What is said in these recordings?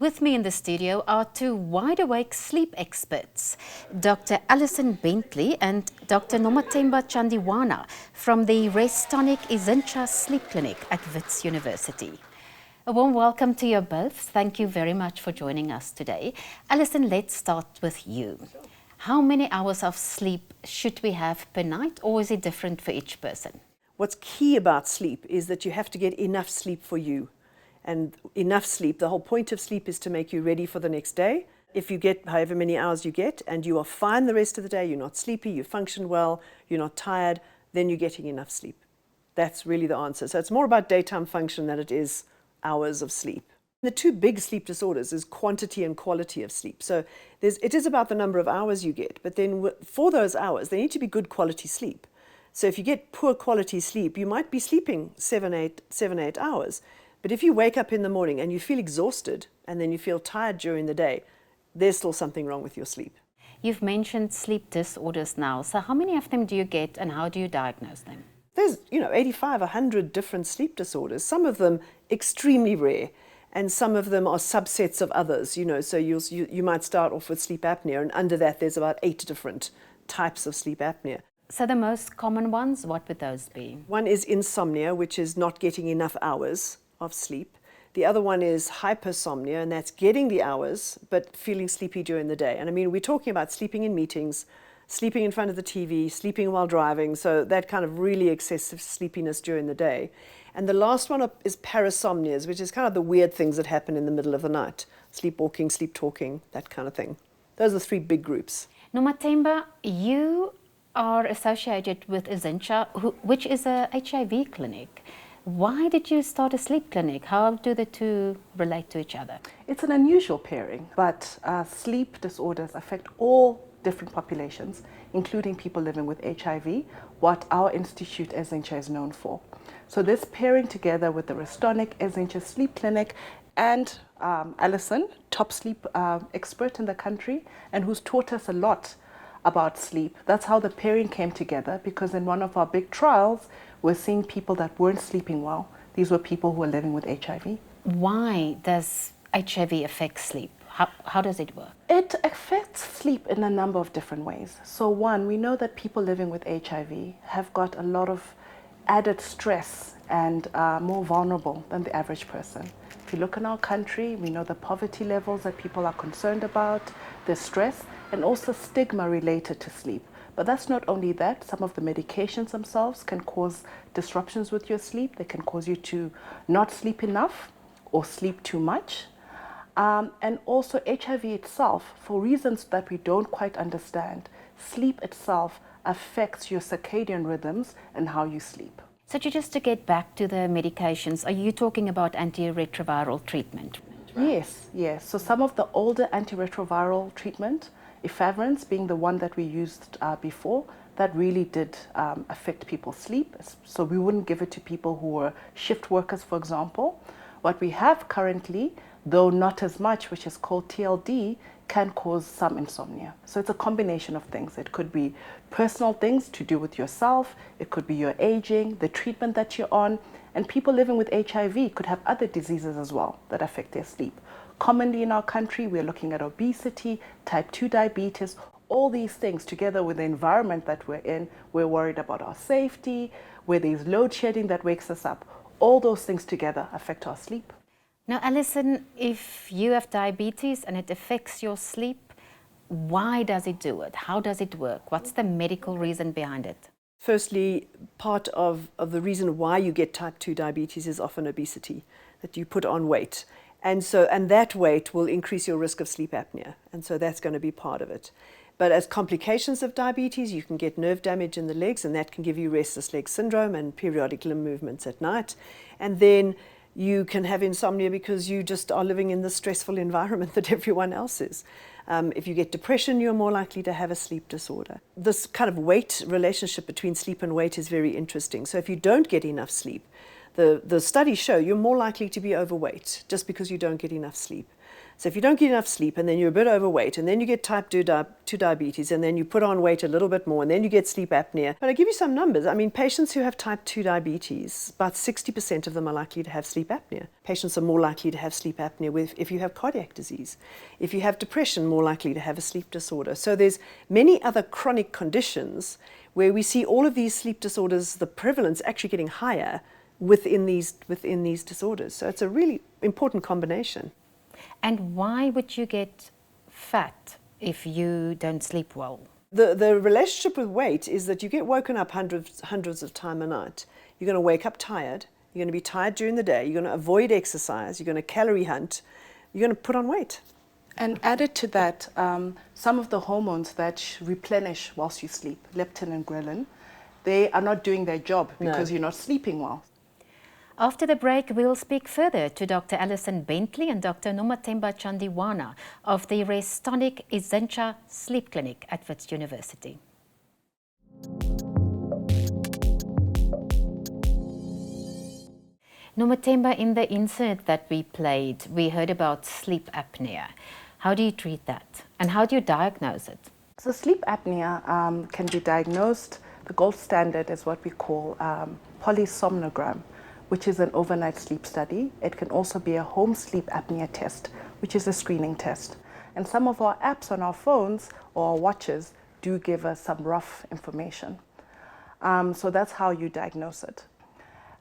With me in the studio are two wide-awake sleep experts, Dr. Alison Bentley and Dr. Nomathemba Chandiwana from the Restonic Izincha Sleep Clinic at Wits University. A warm welcome to you both. Thank you very much for joining us today. Alison, let's start with you. How many hours of sleep should we have per night, or is it different for each person? What's key about sleep is that you have to get enough sleep for you. And enough sleep, the whole point of sleep is to make you ready for the next day. If you get however many hours you get and you are fine the rest of the day, you're not sleepy, you function well, you're not tired, then you're getting enough sleep. That's really the answer. So it's more about daytime function than it is hours of sleep. The two big sleep disorders is quantity and quality of sleep. So it is about the number of hours you get, but then for those hours, they need to be good quality sleep. So if you get poor quality sleep, you might be sleeping 7-8 hours. But if you wake up in the morning and you feel exhausted and then you feel tired during the day, there's still something wrong with your sleep. You've mentioned sleep disorders now. So how many of them do you get and how do you diagnose them? There's 85, 100 different sleep disorders, some of them extremely rare, and some of them are subsets of others. So you might start off with sleep apnea, and under that there's about 8 different types of sleep apnea. So the most common ones, what would those be? One is insomnia, which is not getting enough hours of sleep. The other one is hypersomnia, and that's getting the hours but feeling sleepy during the day. And I mean, we're talking about sleeping in meetings, sleeping in front of the TV, sleeping while driving, so that kind of really excessive sleepiness during the day. And the last one is parasomnias, which is kind of the weird things that happen in the middle of the night. Sleepwalking, sleep talking, that kind of thing. Those are 3 big groups. Nomathemba, you are associated with Izincha, which is a HIV clinic. Why did you start a sleep clinic? How do the two relate to each other? It's an unusual pairing, but sleep disorders affect all different populations, including people living with HIV, what our institute Izincha is known for. So this pairing together with the Restonic Izincha Sleep Clinic and Alison, top sleep expert in the country and who's taught us a lot about sleep. That's how the pairing came together, because in one of our big trials, we're seeing people that weren't sleeping well. These were people who were living with HIV. Why does HIV affect sleep? How does it work? It affects sleep in a number of different ways. So one, we know that people living with HIV have got a lot of added stress and are more vulnerable than the average person. If you look in our country, we know the poverty levels that people are concerned about, the stress, and also stigma related to sleep. But that's not only that, some of the medications themselves can cause disruptions with your sleep. They can cause you to not sleep enough or sleep too much. And also HIV itself, for reasons that we don't quite understand, sleep itself affects your circadian rhythms and how you sleep. So just to get back to the medications, are you talking about antiretroviral treatment? Yes. So some of the older antiretroviral treatment, efavirenz being the one that we used before, that really did affect people's sleep. So we wouldn't give it to people who were shift workers, for example. What we have currently, though not as much, which is called TLD, can cause some insomnia. So it's a combination of things. It could be personal things to do with yourself, it could be your aging, the treatment that you're on, and people living with HIV could have other diseases as well that affect their sleep. Commonly in our country, we're looking at obesity, type 2 diabetes, all these things together with the environment that we're in. We're worried about our safety, where there's load shedding that wakes us up. All those things together affect our sleep. Now, Alison, if you have diabetes and it affects your sleep, why does it do it? How does it work? What's the medical reason behind it? Firstly, part of the reason why you get type 2 diabetes is often obesity, that you put on weight. And that weight will increase your risk of sleep apnea. And so that's going to be part of it. But as complications of diabetes, you can get nerve damage in the legs, and that can give you restless leg syndrome and periodic limb movements at night. And then you can have insomnia because you just are living in the stressful environment that everyone else is. If you get depression, you're more likely to have a sleep disorder. This kind of weight relationship between sleep and weight is very interesting. So if you don't get enough sleep, the studies show you're more likely to be overweight just because you don't get enough sleep. So if you don't get enough sleep and then you're a bit overweight and then you get type 2 diabetes and then you put on weight a little bit more and then you get sleep apnea. But I give you some numbers. I mean, patients who have type 2 diabetes, about 60% of them are likely to have sleep apnea. Patients are more likely to have sleep apnea if you have cardiac disease. If you have depression, more likely to have a sleep disorder. So there's many other chronic conditions where we see all of these sleep disorders, the prevalence actually getting higher within these disorders. So it's a really important combination. And why would you get fat if you don't sleep well? The relationship with weight is that you get woken up hundreds of times a night. You're going to wake up tired. You're going to be tired during the day. You're going to avoid exercise. You're going to calorie hunt. You're going to put on weight. And added to that, some of the hormones that replenish whilst you sleep, leptin and ghrelin, they are not doing their job because you're not sleeping well. After the break, we'll speak further to Dr. Alison Bentley and Dr. Nomathemba Chandiwana of the Restonic Essentia Sleep Clinic at Wits University. Nomathemba, in the insert that we played, we heard about sleep apnea. How do you treat that? And how do you diagnose it? So sleep apnea can be diagnosed. The gold standard is what we call polysomnogram, which is an overnight sleep study. It can also be a home sleep apnea test, which is a screening test. And some of our apps on our phones or our watches do give us some rough information. So that's how you diagnose it.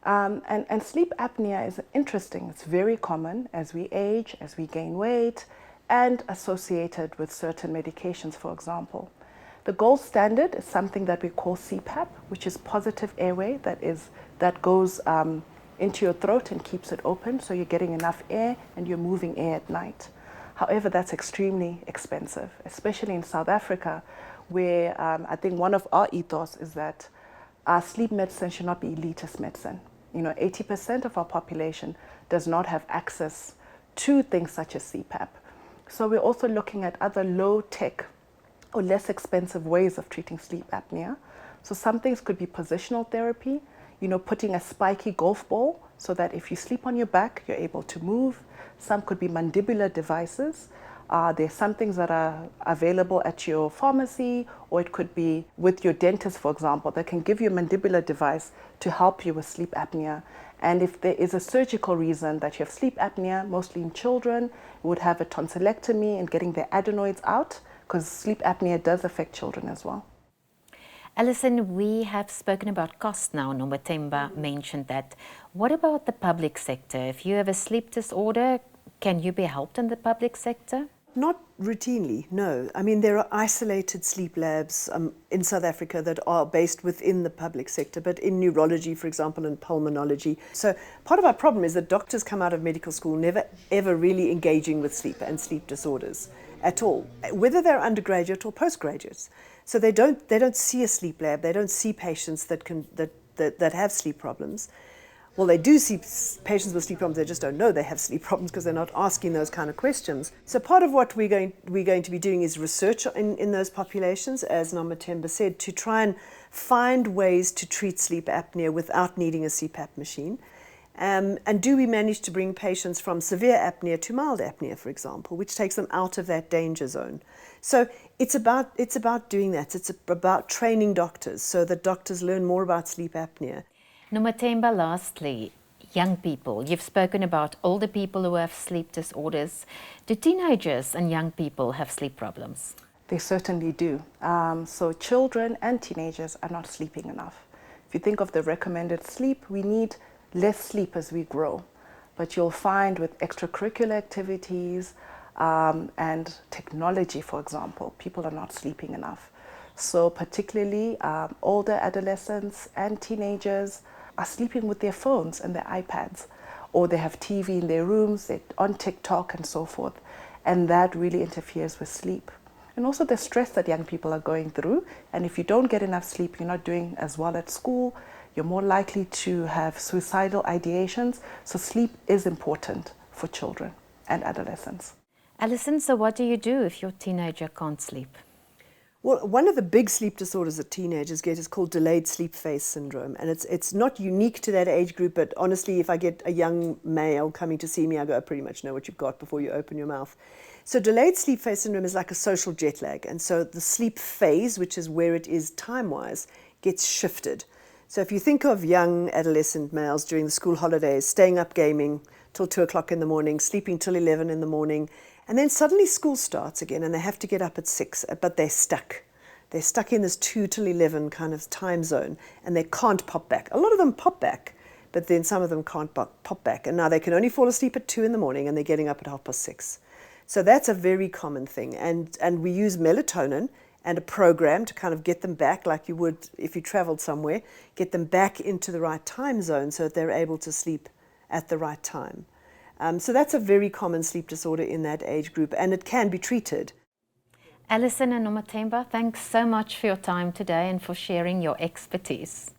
And sleep apnea is interesting. It's very common as we age, as we gain weight, and associated with certain medications, for example. The gold standard is something that we call CPAP, which is positive airway that goes into your throat and keeps it open, so you're getting enough air and you're moving air at night. However, that's extremely expensive, especially in South Africa, where I think one of our ethos is that sleep medicine should not be elitist medicine. 80% of our population does not have access to things such as CPAP. So we're also looking at other low-tech or less expensive ways of treating sleep apnea. So some things could be positional therapy, putting a spiky golf ball so that if you sleep on your back, you're able to move. Some could be mandibular devices. There's some things that are available at your pharmacy, or it could be with your dentist, for example, that can give you a mandibular device to help you with sleep apnea. And if there is a surgical reason that you have sleep apnea, mostly in children, you would have a tonsillectomy and getting their adenoids out, because sleep apnea does affect children as well. Alison, we have spoken about cost now. Nomathemba mentioned that. What about the public sector? If you have a sleep disorder, can you be helped in the public sector? Not routinely, no. I mean, there are isolated sleep labs in South Africa that are based within the public sector, but in neurology, for example, and pulmonology. So part of our problem is that doctors come out of medical school never ever really engaging with sleep and sleep disorders at all, whether they're undergraduate or postgraduates. So they don't see a sleep lab. They don't see patients that have sleep problems. Well, they do see patients with sleep problems, they just don't know they have sleep problems because they're not asking those kind of questions. So part of what we're going to be doing is research in those populations, as Nomathemba said, to try and find ways to treat sleep apnea without needing a CPAP machine. And do we manage to bring patients from severe apnea to mild apnea, for example, which takes them out of that danger zone. So it's about doing that. It's about training doctors so that doctors learn more about sleep apnea. Nomathemba, lastly, young people. You've spoken about older people who have sleep disorders. Do teenagers and young people have sleep problems? They certainly do. So children and teenagers are not sleeping enough. If you think of the recommended sleep, we need less sleep as we grow. But you'll find with extracurricular activities and technology, for example, people are not sleeping enough. So particularly older adolescents and teenagers are sleeping with their phones and their iPads, or they have TV in their rooms, they're on TikTok and so forth. And that really interferes with sleep. And also the stress that young people are going through. And if you don't get enough sleep, you're not doing as well at school, you're more likely to have suicidal ideations. So sleep is important for children and adolescents. Alison, so what do you do if your teenager can't sleep? Well, one of the big sleep disorders that teenagers get is called delayed sleep phase syndrome. And it's not unique to that age group, but honestly, if I get a young male coming to see me, I go, I pretty much know what you've got before you open your mouth. So delayed sleep phase syndrome is like a social jet lag. And so the sleep phase, which is where it is time-wise, gets shifted. So if you think of young adolescent males during the school holidays, staying up gaming till 2 o'clock in the morning, sleeping till 11 in the morning, and then suddenly school starts again and they have to get up at 6, but they're stuck. They're stuck in this 2 till 11 kind of time zone and they can't pop back. A lot of them pop back, but then some of them can't pop back. And now they can only fall asleep at 2 in the morning and they're getting up at 6:30. So that's a very common thing. And we use melatonin and a program to kind of get them back, like you would if you traveled somewhere, get them back into the right time zone so that they're able to sleep at the right time. So that's a very common sleep disorder in that age group, and it can be treated. Alison and Nomathemba, thanks so much for your time today and for sharing your expertise.